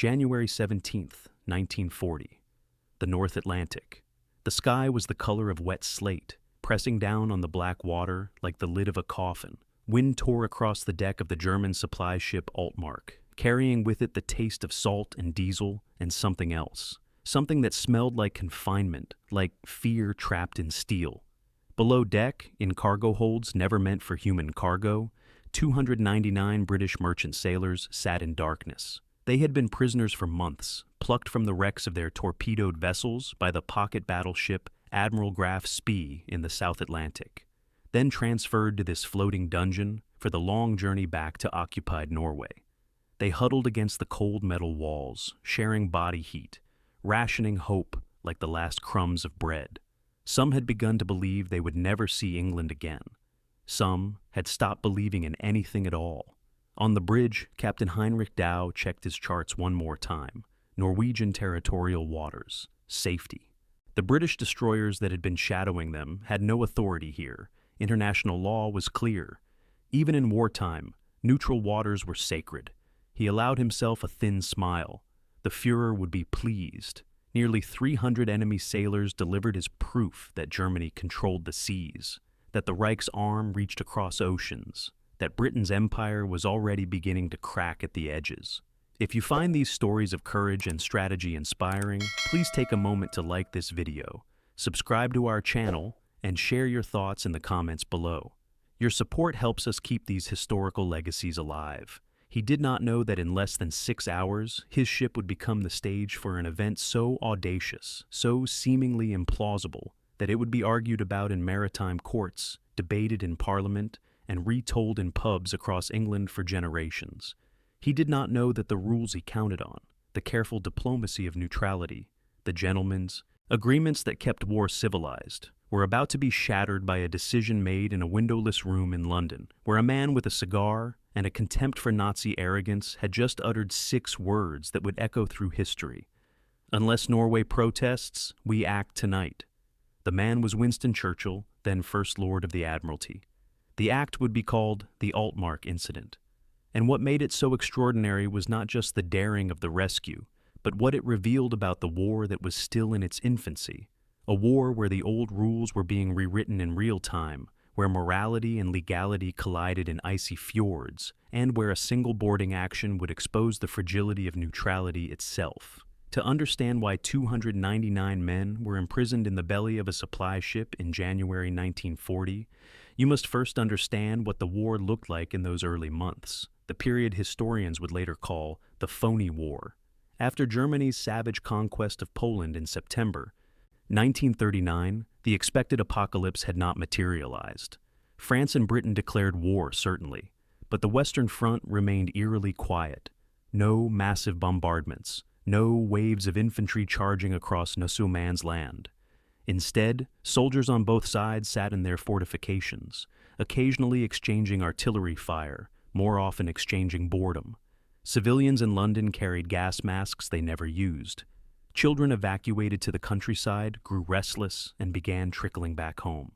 January 17th, 1940. The North Atlantic. The sky was the color of wet slate, pressing down on the black water like the lid of a coffin. Wind tore across the deck of the German supply ship Altmark, carrying with it the taste of salt and diesel and something else. Something that smelled like confinement, like fear trapped in steel. Below deck, in cargo holds never meant for human cargo, 299 British merchant sailors sat in darkness. They had been prisoners for months, plucked from the wrecks of their torpedoed vessels by the pocket battleship Admiral Graf Spee in the South Atlantic, then transferred to this floating dungeon for the long journey back to occupied Norway. They huddled against the cold metal walls, sharing body heat, rationing hope like the last crumbs of bread. Some had begun to believe they would never see England again. Some had stopped believing in anything at all. On the bridge, Captain Heinrich Dow checked his charts one more time. Norwegian territorial waters. Safety. The British destroyers that had been shadowing them had no authority here. International law was clear. Even in wartime, neutral waters were sacred. He allowed himself a thin smile. The Führer would be pleased. Nearly 300 enemy sailors delivered as proof that Germany controlled the seas, that the Reich's arm reached across oceans, that Britain's empire was already beginning to crack at the edges. If you find these stories of courage and strategy inspiring, please take a moment to like this video, subscribe to our channel, and share your thoughts in the comments below. Your support helps us keep these historical legacies alive. He did not know that in less than 6 hours, his ship would become the stage for an event so audacious, so seemingly implausible, that it would be argued about in maritime courts, debated in Parliament, and retold in pubs across England for generations. He did not know that the rules he counted on, the careful diplomacy of neutrality, the gentlemen's agreements that kept war civilized, were about to be shattered by a decision made in a windowless room in London, where a man with a cigar and a contempt for Nazi arrogance had just uttered 6 words that would echo through history. "Unless Norway protests, we act tonight." The man was Winston Churchill, then First Lord of the Admiralty. The act would be called the Altmark Incident. And what made it so extraordinary was not just the daring of the rescue, but what it revealed about the war that was still in its infancy. A war where the old rules were being rewritten in real time, where morality and legality collided in icy fjords, and where a single boarding action would expose the fragility of neutrality itself. To understand why 299 men were imprisoned in the belly of a supply ship in January 1940, you must first understand what the war looked like in those early months, the period historians would later call the Phony War. After Germany's savage conquest of Poland in September 1939, the expected apocalypse had not materialized. France and Britain declared war, certainly, but the Western Front remained eerily quiet. No massive bombardments, no waves of infantry charging across no man's land. Instead, soldiers on both sides sat in their fortifications, occasionally exchanging artillery fire, more often exchanging boredom. Civilians in London carried gas masks they never used. Children evacuated to the countryside grew restless and began trickling back home.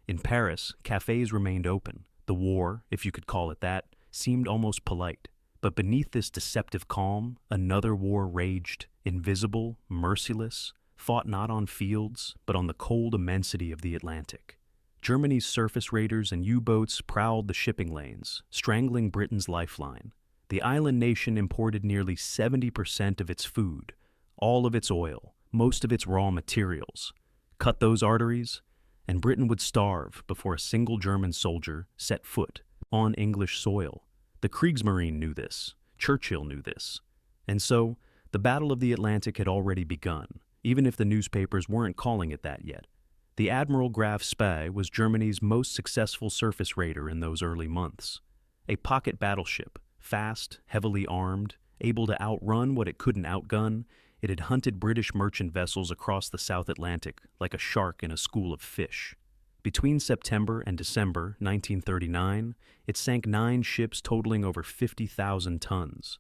In Paris, cafes remained open. The war, if you could call it that, seemed almost polite. But beneath this deceptive calm, another war raged, invisible, merciless, fought not on fields, but on the cold immensity of the Atlantic. Germany's surface raiders and U-boats prowled the shipping lanes, strangling Britain's lifeline. The island nation imported nearly 70% of its food, all of its oil, most of its raw materials. Cut those arteries, and Britain would starve before a single German soldier set foot on English soil. The Kriegsmarine knew this. Churchill knew this. And so, the Battle of the Atlantic had already begun, even if the newspapers weren't calling it that yet. The Admiral Graf Spee was Germany's most successful surface raider in those early months. A pocket battleship, fast, heavily armed, able to outrun what it couldn't outgun, it had hunted British merchant vessels across the South Atlantic like a shark in a school of fish. Between September and December 1939, it sank 9 ships totaling over 50,000 tons.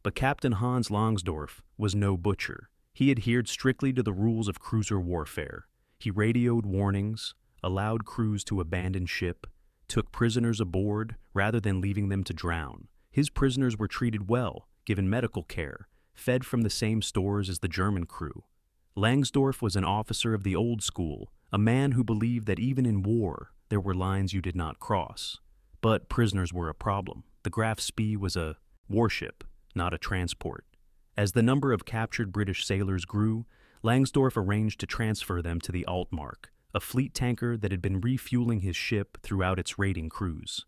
But Captain Hans Langsdorff was no butcher. He adhered strictly to the rules of cruiser warfare. He radioed warnings, allowed crews to abandon ship, took prisoners aboard rather than leaving them to drown. His prisoners were treated well, given medical care, fed from the same stores as the German crew. Langsdorff was an officer of the old school, a man who believed that even in war, there were lines you did not cross. But prisoners were a problem. The Graf Spee was a warship, not a transport. As the number of captured British sailors grew, Langsdorff arranged to transfer them to the Altmark, a fleet tanker that had been refueling his ship throughout its raiding cruise.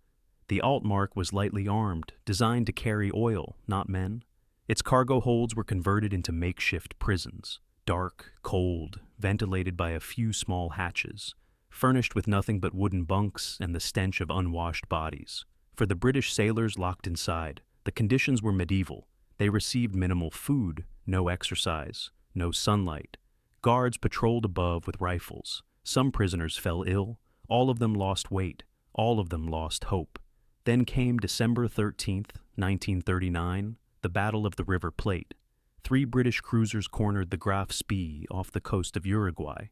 The Altmark was lightly armed, designed to carry oil, not men. Its cargo holds were converted into makeshift prisons, dark, cold, ventilated by a few small hatches, furnished with nothing but wooden bunks and the stench of unwashed bodies. For the British sailors locked inside, the conditions were medieval. They received minimal food, no exercise, no sunlight. Guards patrolled above with rifles. Some prisoners fell ill. All of them lost weight. All of them lost hope. Then came December 13th, 1939, the Battle of the River Plate. 3 British cruisers cornered the Graf Spee off the coast of Uruguay.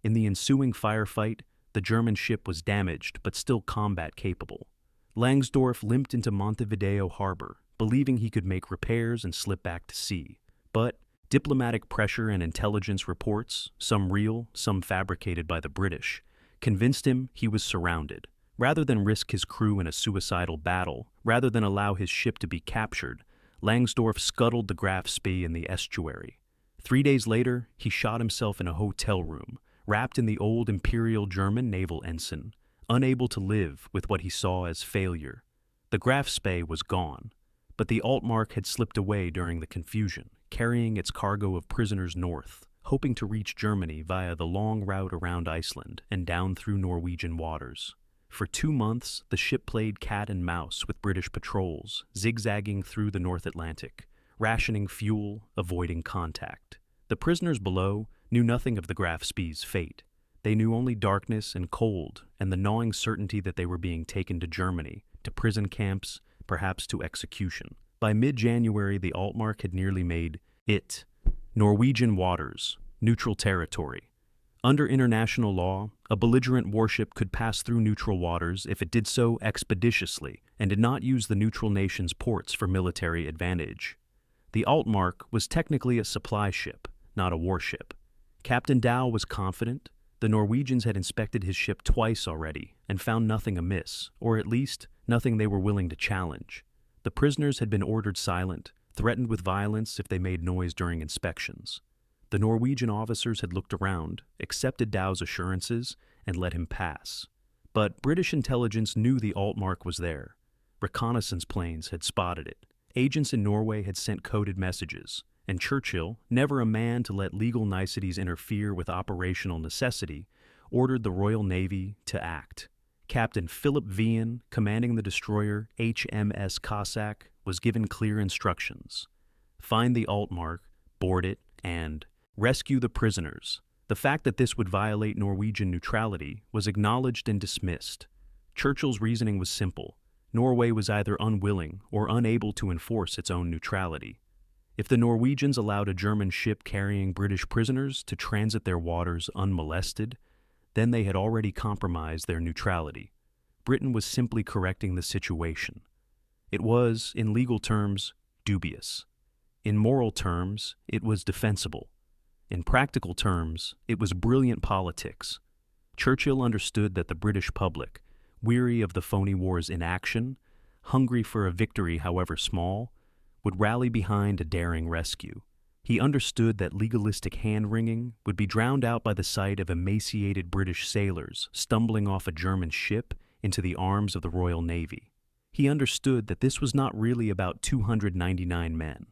In the ensuing firefight, the German ship was damaged but still combat-capable. Langsdorff limped into Montevideo harbor, believing he could make repairs and slip back to sea. But diplomatic pressure and intelligence reports, some real, some fabricated by the British, convinced him he was surrounded. Rather than risk his crew in a suicidal battle, rather than allow his ship to be captured, Langsdorff scuttled the Graf Spee in the estuary. 3 days later, he shot himself in a hotel room, wrapped in the old Imperial German naval ensign, unable to live with what he saw as failure. The Graf Spee was gone, but the Altmark had slipped away during the confusion, carrying its cargo of prisoners north, hoping to reach Germany via the long route around Iceland and down through Norwegian waters. For 2 months, the ship played cat and mouse with British patrols, zigzagging through the North Atlantic, rationing fuel, avoiding contact. The prisoners below knew nothing of the Graf Spee's fate. They knew only darkness and cold and the gnawing certainty that they were being taken to Germany, to prison camps, perhaps to execution. By mid-January, the Altmark had nearly made it. Norwegian waters, neutral territory. Under international law, a belligerent warship could pass through neutral waters if it did so expeditiously and did not use the neutral nation's ports for military advantage. The Altmark was technically a supply ship, not a warship. Captain Dow was confident. The Norwegians had inspected his ship twice already and found nothing amiss, or at least nothing they were willing to challenge. The prisoners had been ordered silent, threatened with violence if they made noise during inspections. The Norwegian officers had looked around, accepted Dow's assurances, and let him pass. But British intelligence knew the Altmark was there. Reconnaissance planes had spotted it. Agents in Norway had sent coded messages, and Churchill, never a man to let legal niceties interfere with operational necessity, ordered the Royal Navy to act. Captain Philip Vian, commanding the destroyer HMS Cossack, was given clear instructions. Find the Altmark, board it, and rescue the prisoners. The fact that this would violate Norwegian neutrality was acknowledged and dismissed. Churchill's reasoning was simple. Norway was either unwilling or unable to enforce its own neutrality. If the Norwegians allowed a German ship carrying British prisoners to transit their waters unmolested, then they had already compromised their neutrality. Britain was simply correcting the situation. It was, in legal terms, dubious. In moral terms, it was defensible. In practical terms, it was brilliant politics. Churchill understood that the British public, weary of the phony war's inaction, hungry for a victory however small, would rally behind a daring rescue. He understood that legalistic hand-wringing would be drowned out by the sight of emaciated British sailors stumbling off a German ship into the arms of the Royal Navy. He understood that this was not really about 299 men.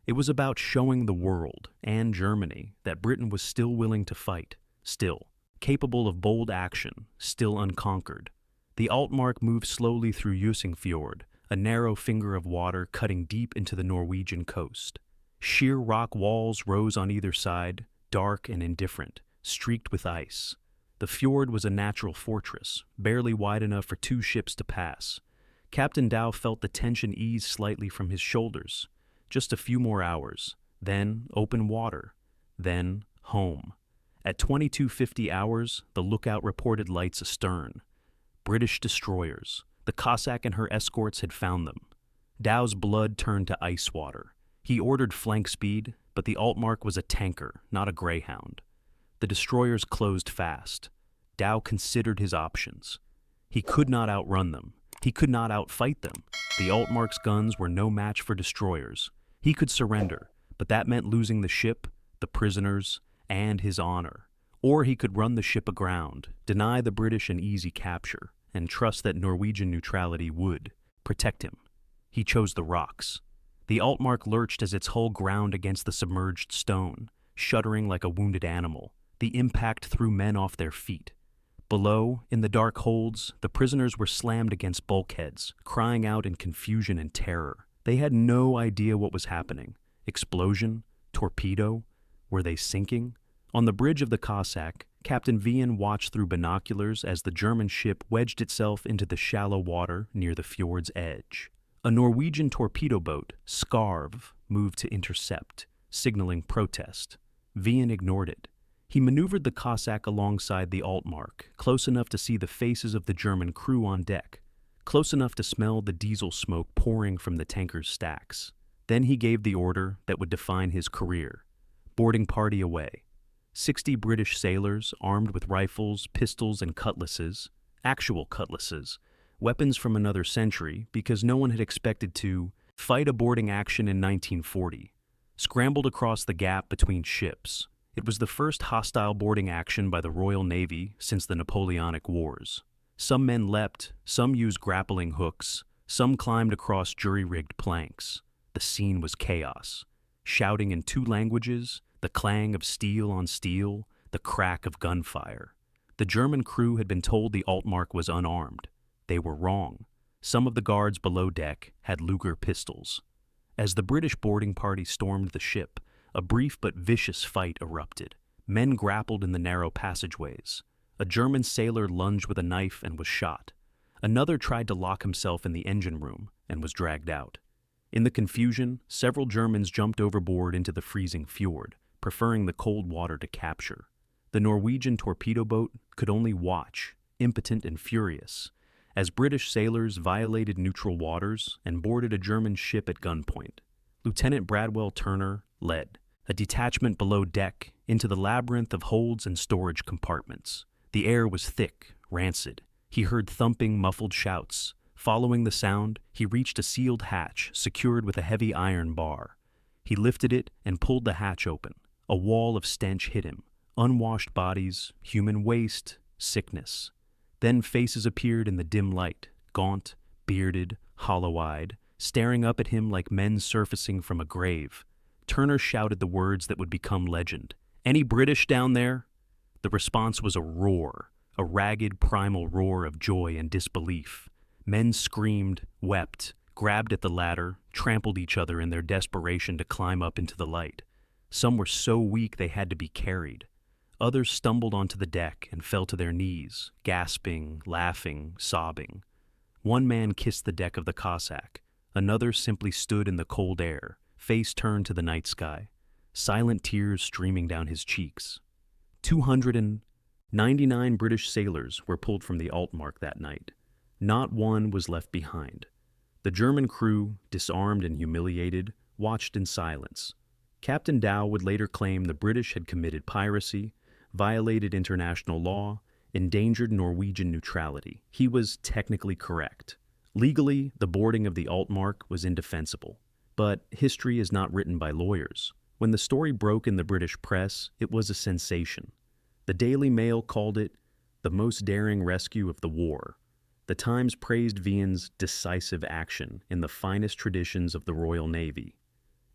It was about showing the world and Germany that Britain was still willing to fight, still capable of bold action, still unconquered. The Altmark moved slowly through Fjord, a narrow finger of water cutting deep into the Norwegian coast. Sheer rock walls rose on either side, dark and indifferent, streaked with ice. The fjord was a natural fortress, barely wide enough for 2 ships to pass. Captain Dow felt the tension ease slightly from his shoulders. Just a few more hours, then open water, then home. At 22:50 hours, the lookout reported lights astern. British destroyers. The Cossack and her escorts had found them. Dow's blood turned to ice water. He ordered flank speed, but the Altmark was a tanker, not a greyhound. The destroyers closed fast. Dow considered his options. He could not outrun them. He could not outfight them. The Altmark's guns were no match for destroyers. He could surrender, but that meant losing the ship, the prisoners, and his honor. Or he could run the ship aground, deny the British an easy capture, and trust that Norwegian neutrality would protect him. He chose the rocks. The Altmark lurched as its hull ground against the submerged stone, shuddering like a wounded animal. The impact threw men off their feet. Below, in the dark holds, the prisoners were slammed against bulkheads, crying out in confusion and terror. They had no idea what was happening. Explosion? Torpedo? Were they sinking? On the bridge of the Cossack, Captain Wien watched through binoculars as the German ship wedged itself into the shallow water near the fjord's edge. A Norwegian torpedo boat, Skarv, moved to intercept, signaling protest. Wien ignored it. He maneuvered the Cossack alongside the Altmark, close enough to see the faces of the German crew on deck, close enough to smell the diesel smoke pouring from the tanker's stacks. Then he gave the order that would define his career. Boarding party away. 60 British sailors, armed with rifles, pistols, and cutlasses, actual cutlasses, weapons from another century, because no one had expected to fight a boarding action in 1940, scrambled across the gap between ships. It was the first hostile boarding action by the Royal Navy since the Napoleonic Wars. Some men leapt, some used grappling hooks, some climbed across jury-rigged planks. The scene was chaos. Shouting in 2 languages, the clang of steel on steel, the crack of gunfire. The German crew had been told the Altmark was unarmed. They were wrong. Some of the guards below deck had Luger pistols. As the British boarding party stormed the ship, a brief but vicious fight erupted. Men grappled in the narrow passageways. A German sailor lunged with a knife and was shot. Another tried to lock himself in the engine room and was dragged out. In the confusion, several Germans jumped overboard into the freezing fjord, preferring the cold water to capture. The Norwegian torpedo boat could only watch, impotent and furious, as British sailors violated neutral waters and boarded a German ship at gunpoint. Lieutenant Bradwell Turner led a detachment below deck into the labyrinth of holds and storage compartments. The air was thick, rancid. He heard thumping, muffled shouts. Following the sound, he reached a sealed hatch secured with a heavy iron bar. He lifted it and pulled the hatch open. A wall of stench hit him. Unwashed bodies, human waste, sickness. Then faces appeared in the dim light, gaunt, bearded, hollow-eyed, staring up at him like men surfacing from a grave. Turner shouted the words that would become legend. "Any British down there?" The response was a roar, a ragged, primal roar of joy and disbelief. Men screamed, wept, grabbed at the ladder, trampled each other in their desperation to climb up into the light. Some were so weak they had to be carried. Others stumbled onto the deck and fell to their knees, gasping, laughing, sobbing. One man kissed the deck of the Cossack. Another simply stood in the cold air, face turned to the night sky, silent tears streaming down his cheeks. 299 British sailors were pulled from the Altmark that night. Not one was left behind. The German crew, disarmed and humiliated, watched in silence. Captain Dow would later claim the British had committed piracy, violated international law, endangered Norwegian neutrality. He was technically correct. Legally, the boarding of the Altmark was indefensible. But history is not written by lawyers. When the story broke in the British press, it was a sensation. The Daily Mail called it the most daring rescue of the war. The Times praised Wien's decisive action in the finest traditions of the Royal Navy.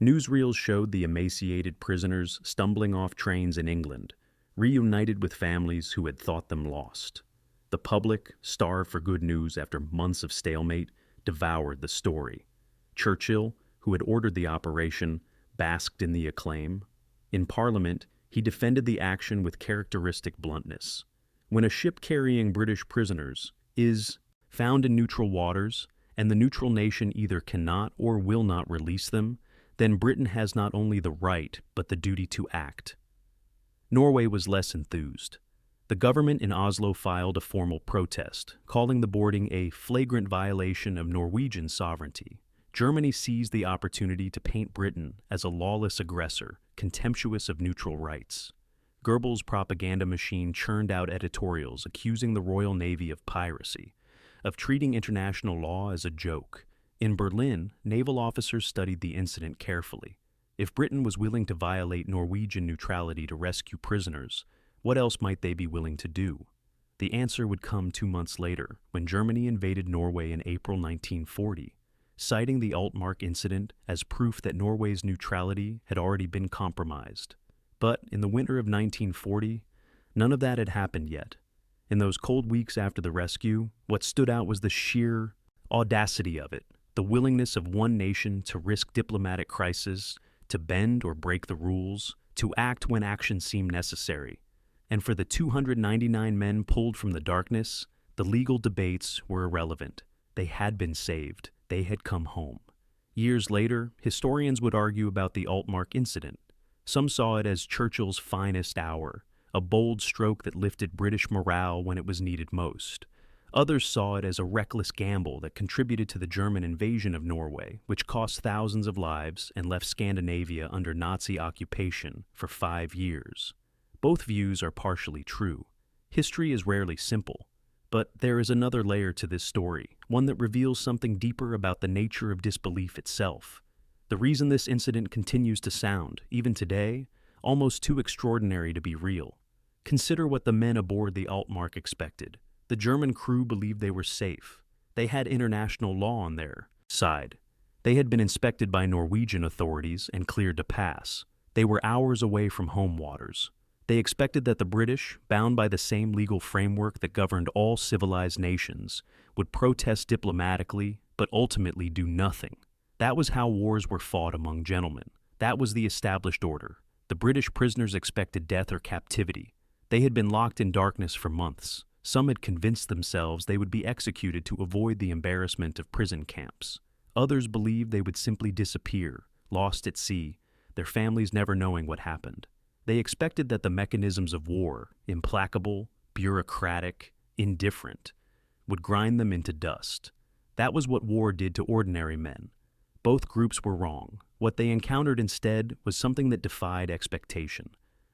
Newsreels showed the emaciated prisoners stumbling off trains in England, reunited with families who had thought them lost. The public, starved for good news after months of stalemate, devoured the story. Churchill, who had ordered the operation, basked in the acclaim. In Parliament, he defended the action with characteristic bluntness. When a ship carrying British prisoners is found in neutral waters, and the neutral nation either cannot or will not release them, then Britain has not only the right, but the duty to act. Norway was less enthused. The government in Oslo filed a formal protest, calling the boarding a flagrant violation of Norwegian sovereignty. Germany seized the opportunity to paint Britain as a lawless aggressor, contemptuous of neutral rights. Goebbels' propaganda machine churned out editorials accusing the Royal Navy of piracy, of treating international law as a joke. In Berlin, naval officers studied the incident carefully. If Britain was willing to violate Norwegian neutrality to rescue prisoners, what else might they be willing to do? The answer would come 2 months later, when Germany invaded Norway in April 1940, citing the Altmark incident as proof that Norway's neutrality had already been compromised. But in the winter of 1940, none of that had happened yet. In those cold weeks after the rescue, what stood out was the sheer audacity of it, the willingness of one nation to risk diplomatic crisis, to bend or break the rules, to act when action seemed necessary. And for the 299 men pulled from the darkness, the legal debates were irrelevant. They had been saved. They had come home. Years later, historians would argue about the Altmark incident. Some saw it as Churchill's finest hour, a bold stroke that lifted British morale when it was needed most. Others saw it as a reckless gamble that contributed to the German invasion of Norway, which cost thousands of lives and left Scandinavia under Nazi occupation for 5 years. Both views are partially true. History is rarely simple. But there is another layer to this story, one that reveals something deeper about the nature of disbelief itself. The reason this incident continues to sound, even today, almost too extraordinary to be real. Consider what the men aboard the Altmark expected. The German crew believed they were safe. They had international law on their side. They had been inspected by Norwegian authorities and cleared to pass. They were hours away from home waters. They expected that the British, bound by the same legal framework that governed all civilized nations, would protest diplomatically, but ultimately do nothing. That was how wars were fought among gentlemen. That was the established order. The British prisoners expected death or captivity. They had been locked in darkness for months. Some had convinced themselves they would be executed to avoid the embarrassment of prison camps. Others believed they would simply disappear, lost at sea, their families never knowing what happened. They expected that the mechanisms of war, implacable, bureaucratic, indifferent, would grind them into dust. That was what war did to ordinary men. Both groups were wrong. What they encountered instead was something that defied expectation.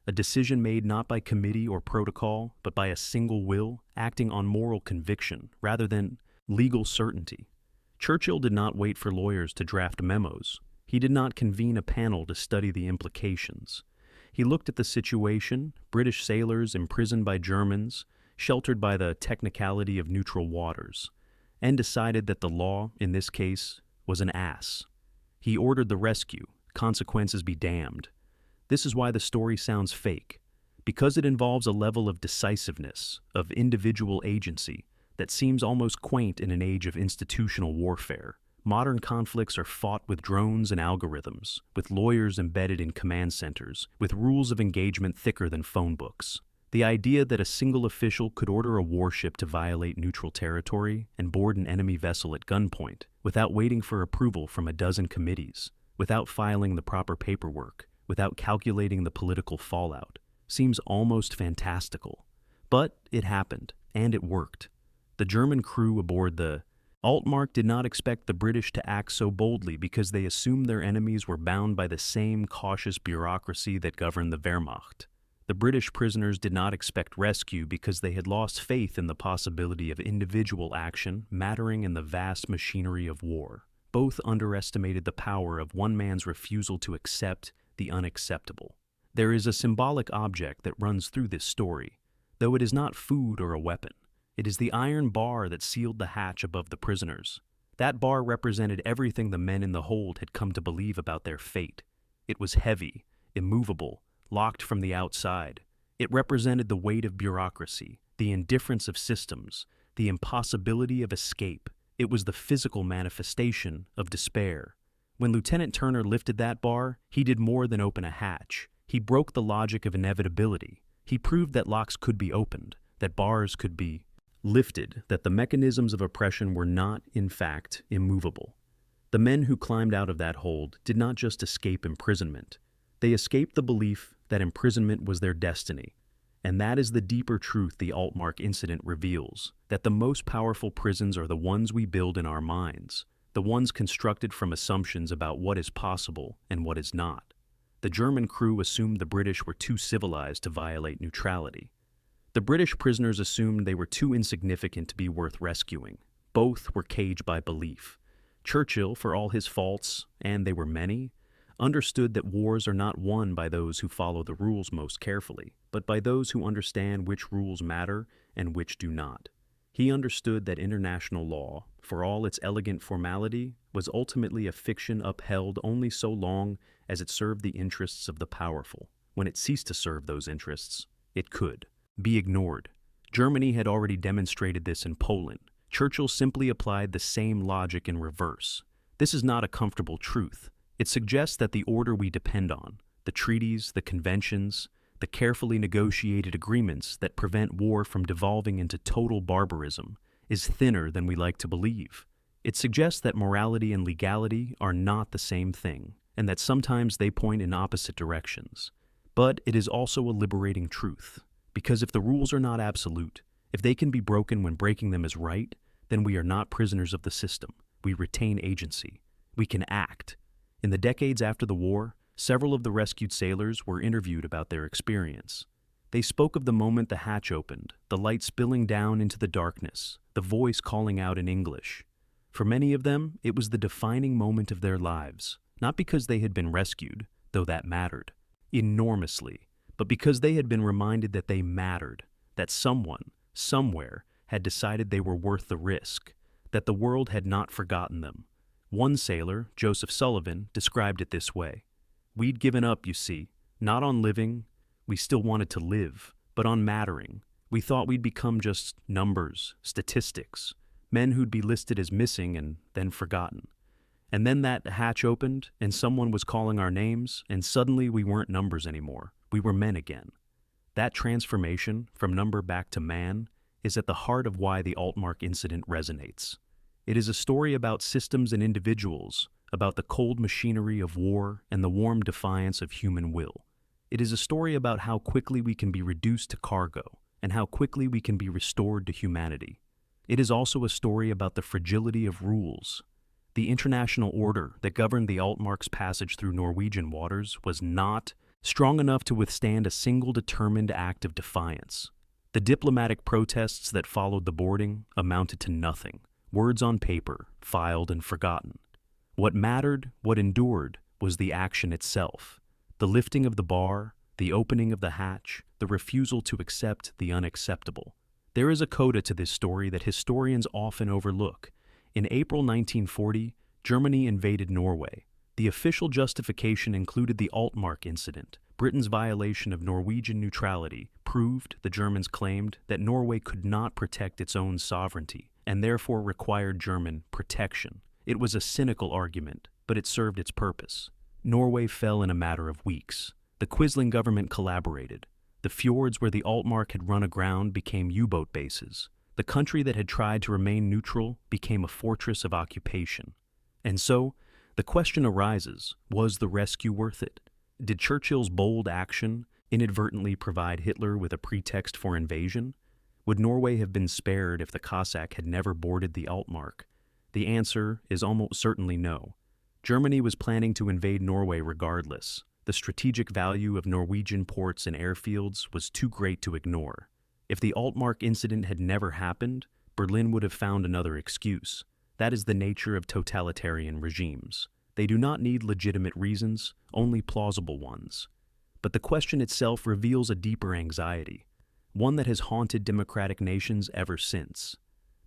A decision made not by committee or protocol, but by a single will, acting on moral conviction rather than legal certainty. Churchill did not wait for lawyers to draft memos. He did not convene a panel to study the implications. He looked at the situation, British sailors imprisoned by Germans, sheltered by the technicality of neutral waters, and decided that the law, in this case, was an ass. He ordered the rescue, consequences be damned. This is why the story sounds fake, because it involves a level of decisiveness, of individual agency, that seems almost quaint in an age of institutional warfare. Modern conflicts are fought with drones and algorithms, with lawyers embedded in command centers, with rules of engagement thicker than phone books. The idea that a single official could order a warship to violate neutral territory and board an enemy vessel at gunpoint, without waiting for approval from a dozen committees, without filing the proper paperwork, without calculating the political fallout, seems almost fantastical. But it happened, and it worked. The German crew aboard the Altmark did not expect the British to act so boldly because they assumed their enemies were bound by the same cautious bureaucracy that governed the Wehrmacht. The British prisoners did not expect rescue because they had lost faith in the possibility of individual action mattering in the vast machinery of war. Both underestimated the power of one man's refusal to accept the unacceptable. There is a symbolic object that runs through this story, though it is not food or a weapon. It is the iron bar that sealed the hatch above the prisoners. That bar represented everything the men in the hold had come to believe about their fate. It was heavy, immovable, locked from the outside. It represented the weight of bureaucracy, the indifference of systems, the impossibility of escape. It was the physical manifestation of despair. When Lieutenant Turner lifted that bar, he did more than open a hatch. He broke the logic of inevitability. He proved that locks could be opened, that bars could be lifted, that the mechanisms of oppression were not, in fact, immovable. The men who climbed out of that hold did not just escape imprisonment. They escaped the belief that imprisonment was their destiny. And that is the deeper truth the Altmark incident reveals, that the most powerful prisons are the ones we build in our minds. the ones constructed from assumptions about what is possible and what is not. The German crew assumed the British were too civilized to violate neutrality. The British prisoners assumed they were too insignificant to be worth rescuing. Both were caged by belief. Churchill, for all his faults, and they were many, understood that wars are not won by those who follow the rules most carefully, but by those who understand which rules matter and which do not. He understood that international law, for all its elegant formality, was ultimately a fiction upheld only so long as it served the interests of the powerful. When it ceased to serve those interests, it could be ignored. Germany had already demonstrated this in Poland. Churchill simply applied the same logic in reverse. This is not a comfortable truth. It suggests that the order we depend on, the treaties, the conventions, the carefully negotiated agreements that prevent war from devolving into total barbarism, is thinner than we like to believe. It suggests that morality and legality are not the same thing, and that sometimes they point in opposite directions. But it is also a liberating truth, because if the rules are not absolute, if they can be broken when breaking them is right, then we are not prisoners of the system. We retain agency. We can act. In the decades after the war, several of the rescued sailors were interviewed about their experience. They spoke of the moment the hatch opened, the light spilling down into the darkness, the voice calling out in English. For many of them, it was the defining moment of their lives, not because they had been rescued, though that mattered enormously, but because they had been reminded that they mattered, that someone, somewhere, had decided they were worth the risk, that the world had not forgotten them. One sailor, Joseph Sullivan, described it this way: "We'd given up, you see, not on living, we still wanted to live, but on mattering. We thought we'd become just numbers, statistics, men who'd be listed as missing and then forgotten. And then that hatch opened, and someone was calling our names, and suddenly we weren't numbers anymore. We were men again." That transformation, from number back to man, is at the heart of why the Altmark incident resonates. It is a story about systems and individuals, about the cold machinery of war and the warm defiance of human will. It is a story about how quickly we can be reduced to cargo, and how quickly we can be restored to humanity. It is also a story about the fragility of rules. The international order that governed the Altmark's passage through Norwegian waters was not strong enough to withstand a single determined act of defiance. The diplomatic protests that followed the boarding amounted to nothing. Words on paper, filed and forgotten. What mattered, what endured, was the action itself. The lifting of the bar, the opening of the hatch, the refusal to accept the unacceptable. There is a coda to this story that historians often overlook. In April 1940, Germany invaded Norway. The official justification included the Altmark incident. Britain's violation of Norwegian neutrality proved, the Germans claimed, that Norway could not protect its own sovereignty, and therefore required German protection. It was a cynical argument, but it served its purpose. Norway fell in a matter of weeks. The Quisling government collaborated. The fjords where the Altmark had run aground became U-boat bases. The country that had tried to remain neutral became a fortress of occupation. And so, the question arises, was the rescue worth it? Did Churchill's bold action inadvertently provide Hitler with a pretext for invasion? Would Norway have been spared if the Cossack had never boarded the Altmark? The answer is almost certainly no. Germany was planning to invade Norway regardless. The strategic value of Norwegian ports and airfields was too great to ignore. If the Altmark incident had never happened, Berlin would have found another excuse. That is the nature of totalitarian regimes. They do not need legitimate reasons, only plausible ones. But the question itself reveals a deeper anxiety, one that has haunted democratic nations ever since.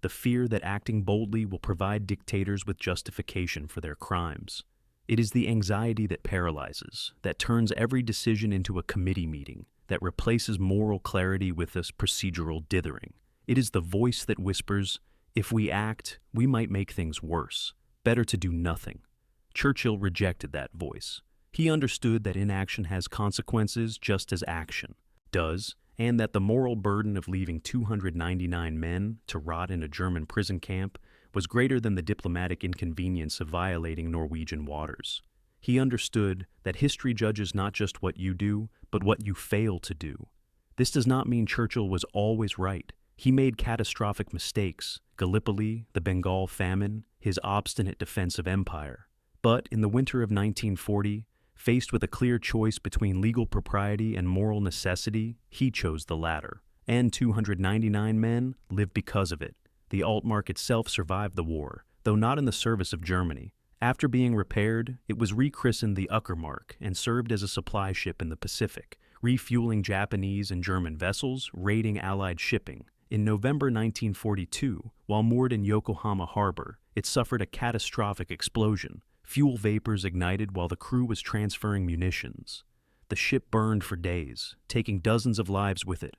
The fear that acting boldly will provide dictators with justification for their crimes. It is the anxiety that paralyzes, that turns every decision into a committee meeting, that replaces moral clarity with this procedural dithering. It is the voice that whispers, if we act, we might make things worse. Better to do nothing. Churchill rejected that voice. He understood that inaction has consequences just as action does, and that the moral burden of leaving 299 men to rot in a German prison camp was greater than the diplomatic inconvenience of violating Norwegian waters. He understood that history judges not just what you do, but what you fail to do. This does not mean Churchill was always right. He made catastrophic mistakes, Gallipoli, the Bengal famine, his obstinate defense of empire. But in the winter of 1940, faced with a clear choice between legal propriety and moral necessity, he chose the latter. And 299 men lived because of it. The Altmark itself survived the war, though not in the service of Germany. After being repaired, it was rechristened the Uckermark and served as a supply ship in the Pacific, refueling Japanese and German vessels, raiding Allied shipping. In November 1942, while moored in Yokohama Harbor, it suffered a catastrophic explosion. Fuel vapors ignited while the crew was transferring munitions. The ship burned for days, taking dozens of lives with it.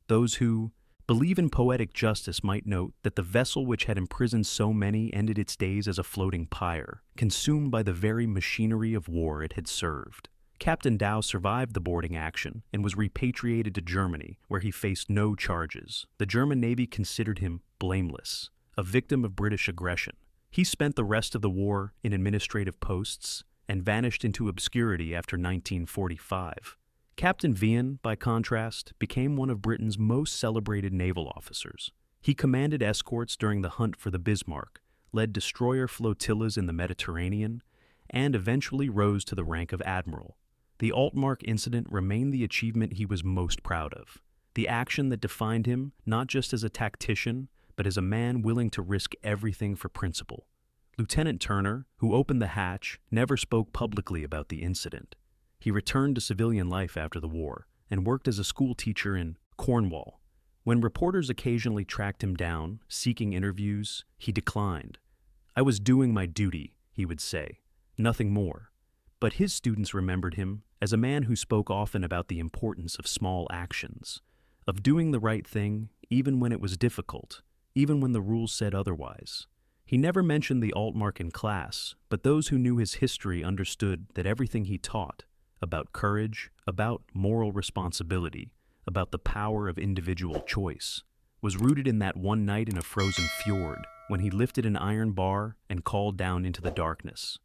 Those who believe in poetic justice might note that the vessel which had imprisoned so many ended its days as a floating pyre, consumed by the very machinery of war it had served. Captain Dow survived the boarding action and was repatriated to Germany, where he faced no charges. The German Navy considered him blameless, a victim of British aggression. He spent the rest of the war in administrative posts and vanished into obscurity after 1945. Captain Vian, by contrast, became one of Britain's most celebrated naval officers. He commanded escorts during the hunt for the Bismarck, led destroyer flotillas in the Mediterranean, and eventually rose to the rank of admiral. The Altmark incident remained the achievement he was most proud of, the action that defined him not just as a tactician, but as a man willing to risk everything for principle. Lieutenant Turner, who opened the hatch, never spoke publicly about the incident. He returned to civilian life after the war and worked as a school teacher in Cornwall. When reporters occasionally tracked him down, seeking interviews, he declined. "I was doing my duty," he would say, "nothing more." But his students remembered him as a man who spoke often about the importance of small actions, of doing the right thing even when it was difficult, even when the rules said otherwise. He never mentioned the Altmark in class, but those who knew his history understood that everything he taught, about courage, about moral responsibility, about the power of individual choice, was rooted in that one night in a frozen fjord when he lifted an iron bar and called down into the darkness.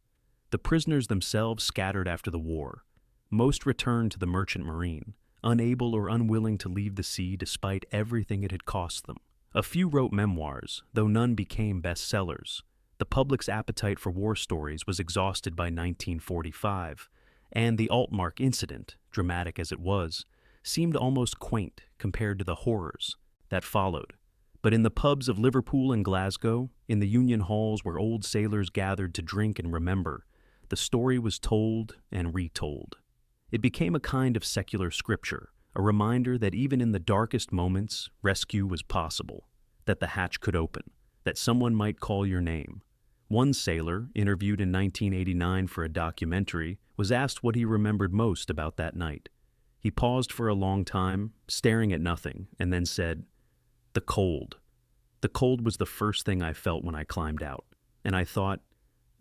The prisoners themselves scattered after the war. Most returned to the merchant marine, unable or unwilling to leave the sea despite everything it had cost them. A few wrote memoirs, though none became bestsellers. The public's appetite for war stories was exhausted by 1945, and the Altmark incident, dramatic as it was, seemed almost quaint compared to the horrors that followed. But in the pubs of Liverpool and Glasgow, in the union halls where old sailors gathered to drink and remember, the story was told and retold. It became a kind of secular scripture, a reminder that even in the darkest moments, rescue was possible, that the hatch could open, that someone might call your name. One sailor, interviewed in 1989 for a documentary, was asked what he remembered most about that night. He paused for a long time, staring at nothing, and then said, "The cold. The cold was the first thing I felt when I climbed out. And I thought,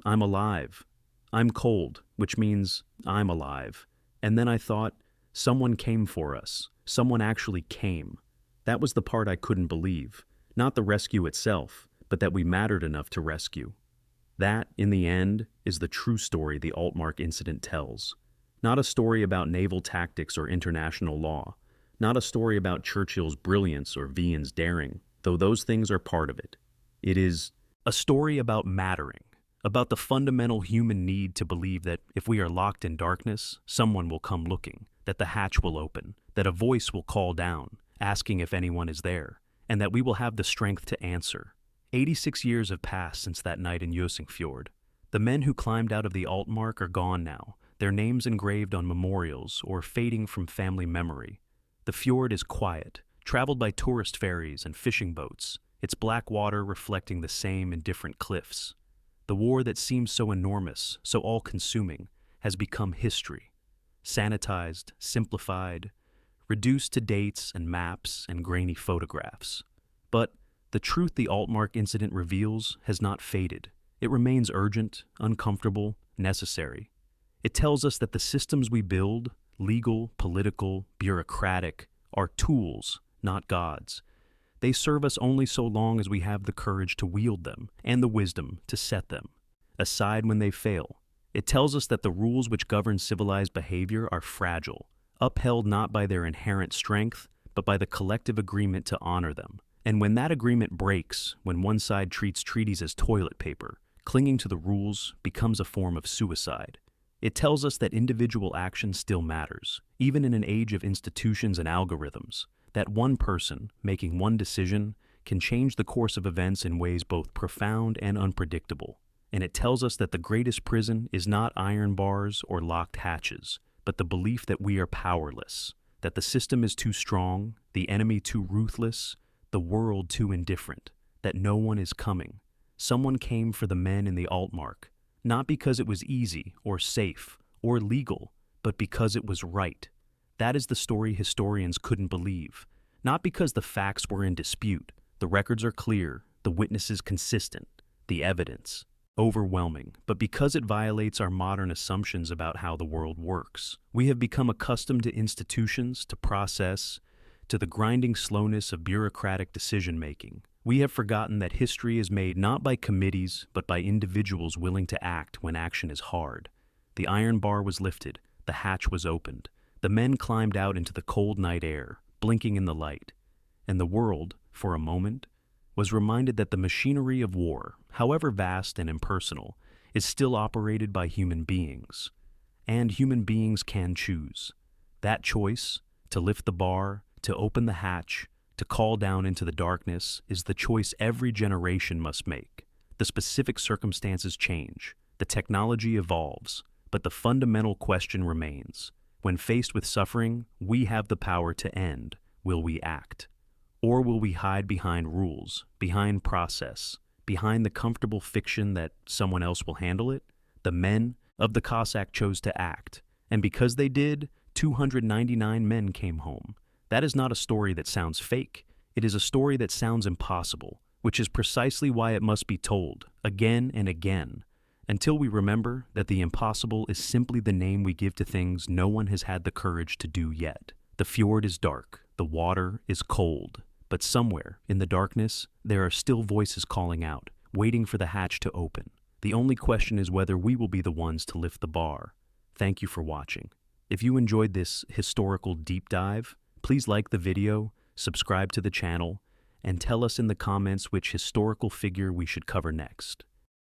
I'm alive. I'm cold, which means I'm alive. And then I thought, someone came for us. Someone actually came. That was the part I couldn't believe. Not the rescue itself, but that we mattered enough to rescue. That, in the end, is the true story the Altmark incident tells. Not a story about naval tactics or international law. Not a story about Churchill's brilliance or Vian's daring, though those things are part of it. It is a story about mattering, about the fundamental human need to believe that if we are locked in darkness, someone will come looking, that the hatch will open, that a voice will call down, asking if anyone is there, and that we will have the strength to answer. 86 years have passed since that night in Jøsingfjord. The men who climbed out of the Altmark are gone now, their names engraved on memorials or fading from family memory. The fjord is quiet, traveled by tourist ferries and fishing boats, its black water reflecting the same in different cliffs. The war that seemed so enormous, so all-consuming, has become history. Sanitized, simplified, reduced to dates and maps and grainy photographs. But the truth the Altmark incident reveals has not faded. It remains urgent, uncomfortable, necessary. It tells us that the systems we build, legal, political, bureaucratic, are tools, not gods. They serve us only so long as we have the courage to wield them and the wisdom to set them aside when they fail. It tells us that the rules which govern civilized behavior are fragile, upheld not by their inherent strength, but by the collective agreement to honor them. And when that agreement breaks, when one side treats treaties as toilet paper, clinging to the rules becomes a form of suicide. It tells us that individual action still matters, even in an age of institutions and algorithms, that one person making one decision can change the course of events in ways both profound and unpredictable. And it tells us that the greatest prison is not iron bars or locked hatches, but the belief that we are powerless, that the system is too strong, the enemy too ruthless, the world too indifferent, that no one is coming. Someone came for the men in the Altmark, not because it was easy or safe or legal, but because it was right. That is the story historians couldn't believe, not because the facts were in dispute. The records are clear, the witnesses consistent, the evidence overwhelming, but because it violates our modern assumptions about how the world works. We have become accustomed to institutions, to process, to the grinding slowness of bureaucratic decision-making. We have forgotten that history is made not by committees, but by individuals willing to act when action is hard. The iron bar was lifted, the hatch was opened, the men climbed out into the cold night air, blinking in the light, and the world, for a moment, was reminded that the machinery of war, however vast and impersonal, is still operated by human beings. And human beings can choose. That choice, to lift the bar, to open the hatch, to call down into the darkness, is the choice every generation must make. The specific circumstances change, the technology evolves, but the fundamental question remains. When faced with suffering, we have the power to end. Will we act? Or will we hide behind rules, behind process, behind the comfortable fiction that someone else will handle it? The men of the Cossack chose to act, and because they did, 299 men came home. That is not a story that sounds fake. It is a story that sounds impossible, which is precisely why it must be told, again and again, until we remember that the impossible is simply the name we give to things no one has had the courage to do yet. The fjord is dark, the water is cold, but somewhere, in the darkness, there are still voices calling out, waiting for the hatch to open. The only question is whether we will be the ones to lift the bar. Thank you for watching. If you enjoyed this historical deep dive, please like the video, subscribe to the channel, and tell us in the comments which historical figure we should cover next.